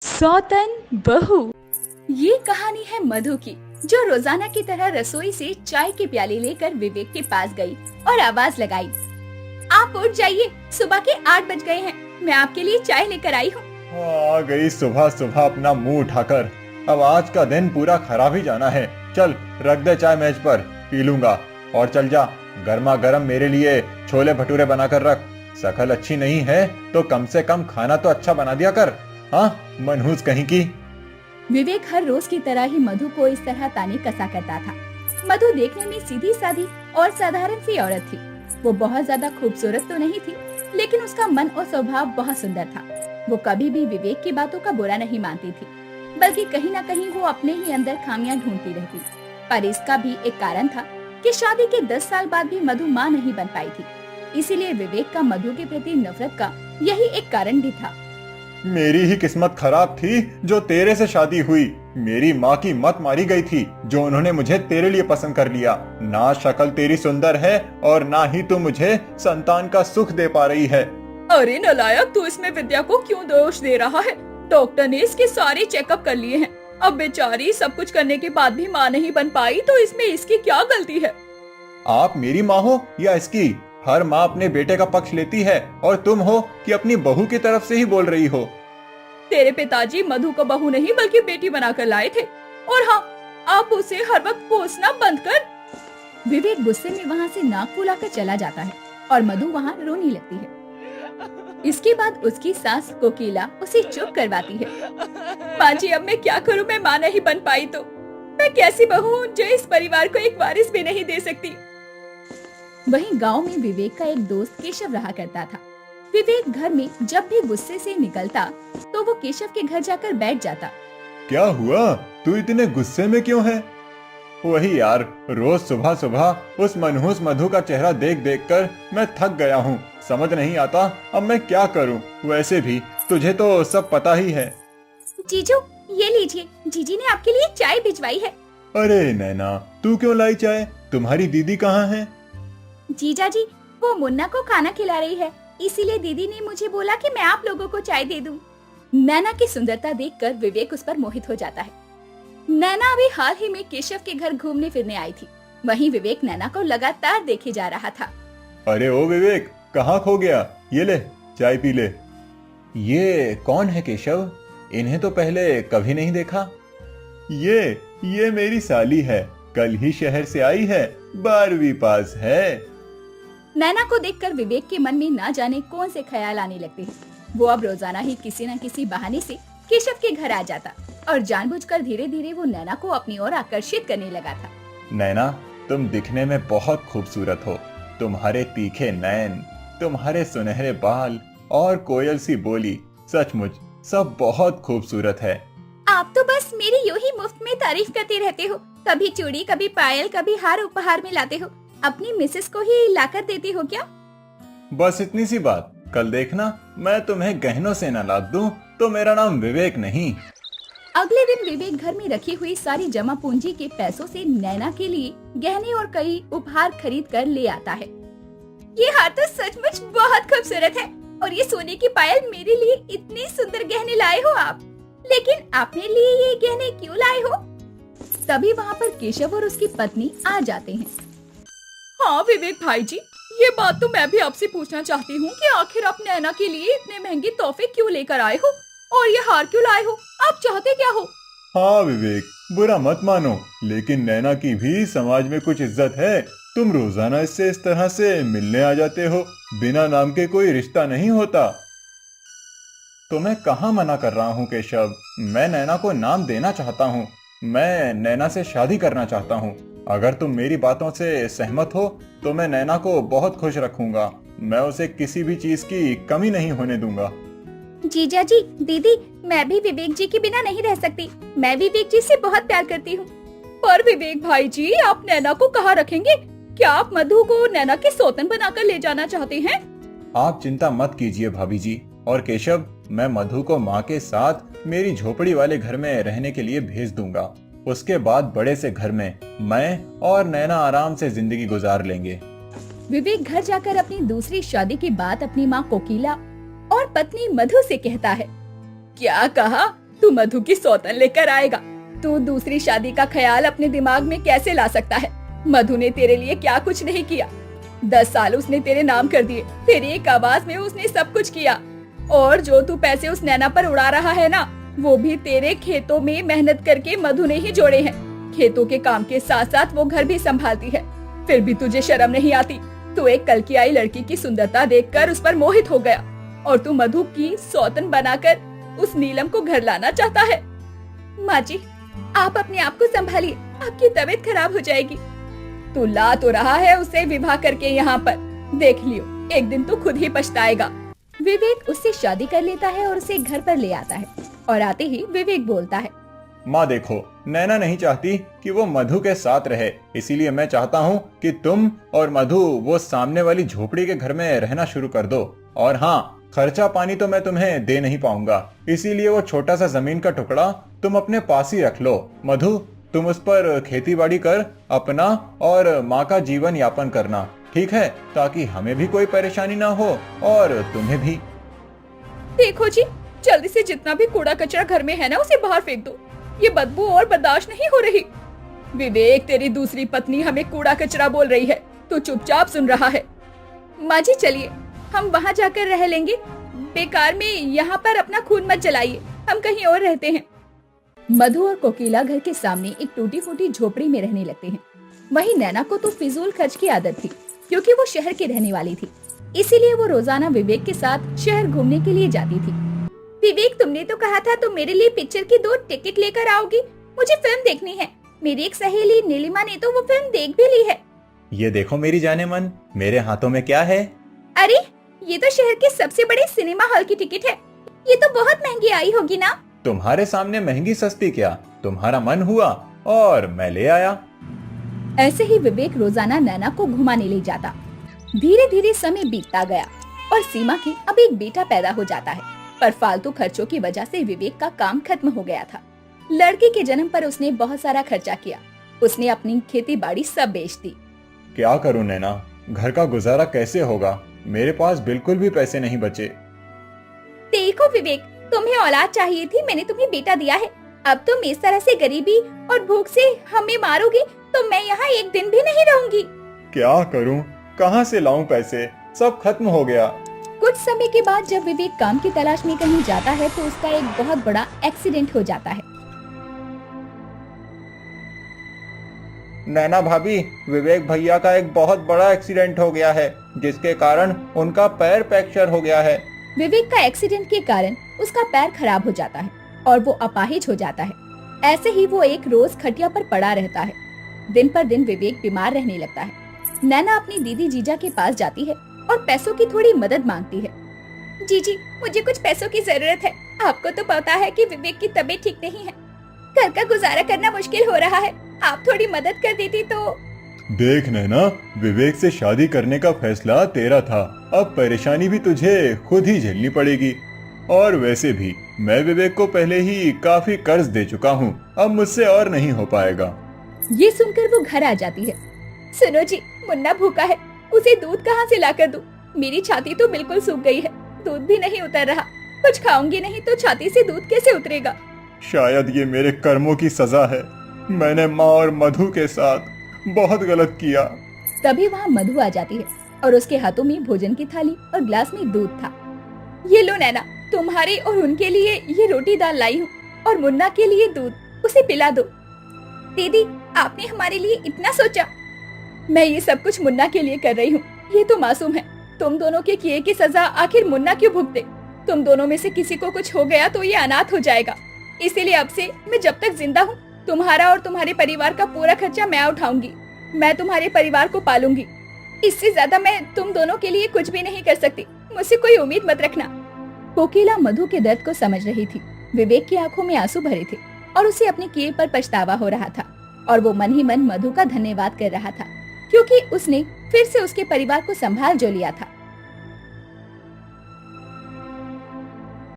सौतन बहू। ये कहानी है मधु की, जो रोजाना की तरह रसोई से चाय के प्याले लेकर विवेक के पास गई और आवाज लगाई, आप उठ जाइए, सुबह के 8 बज गए हैं, मैं आपके लिए चाय लेकर आई हूँ। आ गई सुबह सुबह अपना मुंह उठाकर। अब आज का दिन पूरा खराब ही जाना है। चल रख दे चाय मेज पर, पी लूंगा। और चल जा, गर्मा गर्म मेरे लिए छोले भटूरे बनाकर रख। शकल अच्छी नहीं है तो कम से कम खाना तो अच्छा बना दिया कर। हाँ, मनहूस कहीं की। विवेक हर रोज की तरह ही मधु को इस तरह ताने कसा करता था। मधु देखने में सीधी सादी और साधारण सी औरत थी। वो बहुत ज्यादा खूबसूरत तो नहीं थी, लेकिन उसका मन और स्वभाव बहुत सुंदर था। वो कभी भी विवेक की बातों का बुरा नहीं मानती थी, बल्कि कहीं न कहीं वो अपने ही अंदर खामियां ढूंढती रहती। पर इसका भी एक कारण था कि शादी के 10 साल बाद भी मधु मां नहीं बन पाई थी। इसीलिए विवेक का मधु के प्रति नफरत का यही एक कारण भी था। मेरी ही किस्मत खराब थी जो तेरे से शादी हुई। मेरी माँ की मत मारी गई थी जो उन्होंने मुझे तेरे लिए पसंद कर लिया। ना शक्ल तेरी सुंदर है और ना ही तू मुझे संतान का सुख दे पा रही है। अरे नालायक, तू इसमें विद्या को क्यों दोष दे रहा है? डॉक्टर ने इसके सारे चेकअप कर लिए हैं। अब बेचारी सब कुछ करने के बाद भी माँ नहीं बन पाई, तो इसमें इसकी क्या गलती है? आप मेरी माँ हो या इसकी? हर माँ अपने बेटे का पक्ष लेती है और तुम हो कि अपनी बहू की तरफ से ही बोल रही हो। तेरे पिताजी मधु को बहू नहीं बल्कि बेटी बनाकर लाए थे, और हाँ, आप उसे हर वक्त कोसना बंद कर। विवेक गुस्से में वहाँ से नाक फुलाकर चला जाता है और मधु वहाँ रोने लगती है। इसके बाद उसकी सास कोकिला उसे चुप करवाती है। माँ जी, अब मैं क्या करूँ? मैं माँ नहीं बन पाई तो मैं कैसी बहू हूँ जो इस परिवार को एक वारिस भी नहीं दे सकती। वहीं गांव में विवेक का एक दोस्त केशव रहा करता था। विवेक घर में जब भी गुस्से से निकलता तो वो केशव के घर जाकर बैठ जाता। क्या हुआ? तू इतने गुस्से में क्यों है? वही यार, रोज सुबह सुबह उस मनहूस मधु का चेहरा देख देख कर मैं थक गया हूँ। समझ नहीं आता अब मैं क्या करूँ। वैसे भी तुझे तो सब पता ही है। जीजू, ये लीजिए, जीजी ने आपके लिए चाय भिजवाई है। अरे नैना, तू क्यों लाई चाय? तुम्हारी दीदी कहाँ है? जीजा जी, वो मुन्ना को खाना खिला रही है, इसीलिए दीदी ने मुझे बोला कि मैं आप लोगों को चाय दे दूं। नैना की सुंदरता देखकर विवेक उस पर मोहित हो जाता है। नैना अभी हाल ही में केशव के घर घूमने फिरने आई थी। वहीं विवेक नैना को लगातार देखे जा रहा था। अरे ओ विवेक, कहाँ खो गया? ये ले, चाय पी ले। ये कौन है केशव? इन्हें तो पहले कभी नहीं देखा। ये मेरी साली है, कल ही शहर से आई है, 12वीं पास है। नैना को देखकर विवेक के मन में ना जाने कौन से ख्याल आने लगते हैं। वो अब रोजाना ही किसी न किसी बहाने से केशव के घर आ जाता और जानबूझकर धीरे धीरे वो नैना को अपनी ओर आकर्षित करने लगा था। नैना, तुम दिखने में बहुत खूबसूरत हो। तुम्हारे तीखे नैन, तुम्हारे सुनहरे बाल और कोयल सी बोली, सचमुच सब बहुत खूबसूरत है। आप तो बस मेरी यूं ही मुफ्त में तारीफ करते रहते हो। कभी चूड़ी, कभी पायल, कभी हार उपहार में लाते हो। अपनी मिसेस को ही लाकर देते हो क्या? बस इतनी सी बात। कल देखना, मैं तुम्हें गहनों से न लाद दूं तो मेरा नाम विवेक नहीं। अगले दिन विवेक घर में रखी हुई सारी जमा पूंजी के पैसों से नैना के लिए गहने और कई उपहार खरीद कर ले आता है। ये हार तो सचमुच बहुत खूबसूरत है, और ये सोने की पायल मेरे लिए इतने सुंदर गहने लाए हो आप। लेकिन आपने लिए ये गहने क्यों लाए हो? तभी वहाँ पर केशव और उसकी पत्नी आ जाते हैं। हाँ विवेक भाई जी, ये बात तो मैं भी आपसे पूछना चाहती हूँ कि आखिर आप नैना के लिए इतने महंगे तोहफे क्यों लेकर आए हो, और ये हार क्यों लाए हो? आप चाहते क्या हो? हाँ विवेक, बुरा मत मानो, लेकिन नैना की भी समाज में कुछ इज्जत है। तुम रोजाना इससे इस तरह से मिलने आ जाते हो, बिना नाम के कोई रिश्ता नहीं होता। तो मैं कहाँ मना कर रहा हूँ केशव, मैं नैना को नाम देना चाहता हूँ। मैं नैना से शादी करना चाहता हूँ। अगर तुम मेरी बातों से सहमत हो तो मैं नैना को बहुत खुश रखूंगा। मैं उसे किसी भी चीज की कमी नहीं होने दूंगा। जीजा जी, दीदी, मैं भी विवेक जी के बिना नहीं रह सकती। मैं विवेक जी से बहुत प्यार करती हूँ। पर विवेक भाई जी, आप नैना को कहाँ रखेंगे? क्या आप मधु को नैना के सौतन बनाकर ले जाना चाहते हैं? आप चिंता मत कीजिए भाभी जी। और केशव, मैं मधु को माँ के साथ मेरी झोपड़ी वाले घर में रहने के लिए भेज दूंगा। उसके बाद बड़े से घर में मैं और नैना आराम से जिंदगी गुजार लेंगे। विवेक घर जाकर अपनी दूसरी शादी की बात अपनी माँ कोकिला और पत्नी मधु से कहता है। क्या कहा? तू मधु की सौतन लेकर आएगा। तू दूसरी शादी का ख्याल अपने दिमाग में कैसे ला सकता है? मधु ने तेरे लिए क्या कुछ नहीं किया। 10 साल उसने तेरे नाम कर दिए, तेरी एक आवाज में उसने सब कुछ किया। और जो तू पैसे उस नैना पर उड़ा रहा है ना, वो भी तेरे खेतों में मेहनत करके मधु ने ही जोड़े हैं। खेतों के काम के साथ साथ वो घर भी संभालती है, फिर भी तुझे शर्म नहीं आती। तू एक कल की आई लड़की की सुंदरता देखकर उस पर मोहित हो गया और तू मधु की सौतन बनाकर उस नीलम को घर लाना चाहता है। माँ जी, आप अपने आप को संभालिए, आपकी तबीयत खराब हो जाएगी। तू ला तो रहा है उसे विवाह करके यहाँ पर, देख लियो एक दिन तू खुद ही पछताएगा। विवेक उससे शादी कर लेता है और उसे घर पर ले आता है और आते ही विवेक बोलता है, माँ देखो, नैना नहीं चाहती कि वो मधु के साथ रहे, इसीलिए मैं चाहता हूँ कि तुम और मधु वो सामने वाली झोपड़ी के घर में रहना शुरू कर दो। और हाँ, खर्चा पानी तो मैं तुम्हें दे नहीं पाऊंगा, इसीलिए वो छोटा सा जमीन का टुकड़ा तुम अपने पास ही रख लो। मधु, तुम उस पर खेती बाड़ी कर अपना और माँ का जीवन यापन करना, ठीक है? ताकि हमें भी कोई परेशानी ना हो और तुम्हें भी। देखो जी, जल्दी से जितना भी कूड़ा कचरा घर में है ना, उसे बाहर फेंक दो। ये बदबू और बर्दाश्त नहीं हो रही। विवेक, तेरी दूसरी पत्नी हमें कूड़ा कचरा बोल रही है, तू चुपचाप सुन रहा है। माँ जी चलिए, हम वहाँ जाकर रह लेंगे। बेकार में यहाँ पर अपना खून मत जलाइए, हम कहीं और रहते हैं। मधु और कोकिला घर के सामने एक टूटी फूटी झोपड़ी में रहने लगते हैं। वहीं नैना को तो फिजूल खर्च की आदत थी, क्योंकि वो शहर की रहने वाली थी, इसीलिए वो रोजाना विवेक के साथ शहर घूमने के लिए जाती थी। विवेक, तुमने तो कहा था तुम मेरे लिए पिक्चर की 2 टिकट लेकर आओगी। मुझे फिल्म देखनी है। मेरी एक सहेली नीलिमा ने तो वो फिल्म देख भी ली है। ये देखो मेरी जाने मन, मेरे हाथों में क्या है? अरे, ये तो शहर के सबसे बड़े सिनेमा हॉल की टिकट है। ये तो बहुत महंगी आई होगी ना? तुम्हारे सामने महंगी सस्ती क्या, तुम्हारा मन हुआ और मैं ले आया। ऐसे ही विवेक रोजाना नैना को घुमाने ले जाता। धीरे धीरे समय बीतता गया और सीमा के अब एक बेटा पैदा हो जाता है, पर फालतू खर्चों की वजह से विवेक का काम खत्म हो गया था। लड़के के जन्म पर उसने बहुत सारा खर्चा किया। उसने अपनी खेती बाड़ी सब बेच दी। क्या करूं नैना, घर का गुजारा कैसे होगा? मेरे पास बिल्कुल भी पैसे नहीं बचे। देखो विवेक, तुम्हें औलाद चाहिए थी, मैंने तुम्हें बेटा दिया है। अब तुम इस तरह से गरीबी और भूख से हमें मारोगे तो मैं यहाँ एक दिन भी नहीं रहूंगी। क्या करूं, कहां से लाऊं पैसे? सब खत्म हो गया। कुछ समय के बाद जब विवेक काम की तलाश में कहीं जाता है तो उसका एक बहुत बड़ा एक्सीडेंट हो जाता है। नैना भाभी, विवेक भैया का एक बहुत बड़ा एक्सीडेंट हो गया है, जिसके कारण उनका पैर फ्रैक्चर हो गया है। विवेक का एक्सीडेंट के कारण उसका पैर खराब हो जाता है और वो अपाहिज हो जाता है। ऐसे ही वो एक रोज खटिया पर पड़ा रहता है। दिन पर दिन विवेक बीमार रहने लगता है। नैना अपनी दीदी जीजा के पास जाती है और पैसों की थोड़ी मदद मांगती है। जीजी, मुझे कुछ पैसों की जरूरत है। आपको तो पता है कि विवेक की तबीयत ठीक नहीं है, घर का गुजारा करना मुश्किल हो रहा है। आप थोड़ी मदद कर देती तो। देख नैना, विवेक से शादी करने का फैसला तेरा था, अब परेशानी भी तुझे खुद ही झेलनी पड़ेगी। और वैसे भी मैं विवेक को पहले ही काफी कर्ज दे चुका हूँ, अब मुझसे और नहीं हो पाएगा। ये सुनकर वो घर आ जाती है। सुनो जी, मुन्ना भूखा है, उसे दूध कहाँ से लाकर दूं? मेरी छाती तो बिल्कुल सूख गई है, दूध भी नहीं उतर रहा। कुछ खाऊंगी नहीं तो छाती से दूध कैसे उतरेगा? शायद ये मेरे कर्मों की सजा है। मैंने माँ और मधु के साथ बहुत गलत किया। तभी वहाँ मधु आ जाती है और उसके हाथों में भोजन की थाली और ग्लास में दूध था। ये लो नैना, तुम्हारे और उनके लिए ये रोटी दाल लाई हूँ और मुन्ना के लिए दूध, उसे पिला दो। दीदी, आपने हमारे लिए इतना सोचा। मैं ये सब कुछ मुन्ना के लिए कर रही हूँ, ये तो मासूम है। तुम दोनों के किए की सजा आखिर मुन्ना क्यों भुगते? तुम दोनों में से किसी को कुछ हो गया तो ये अनाथ हो जाएगा। इसीलिए अब से मैं जब तक जिंदा हूँ तुम्हारा और तुम्हारे परिवार का पूरा खर्चा मैं उठाऊंगी। मैं तुम्हारे परिवार को पालूंगी। इससे ज्यादा मैं तुम दोनों के लिए कुछ भी नहीं कर सकती। मुझसे कोई उम्मीद मत रखना। कोकिला मधु के दर्द को समझ रही थी। विवेक की आंखों में आंसू भरे थे और उसे अपने किए पर पछतावा हो रहा था और वो मन ही मन मधु का धन्यवाद कर रहा था, क्योंकि उसने फिर से उसके परिवार को संभाल जो लिया था।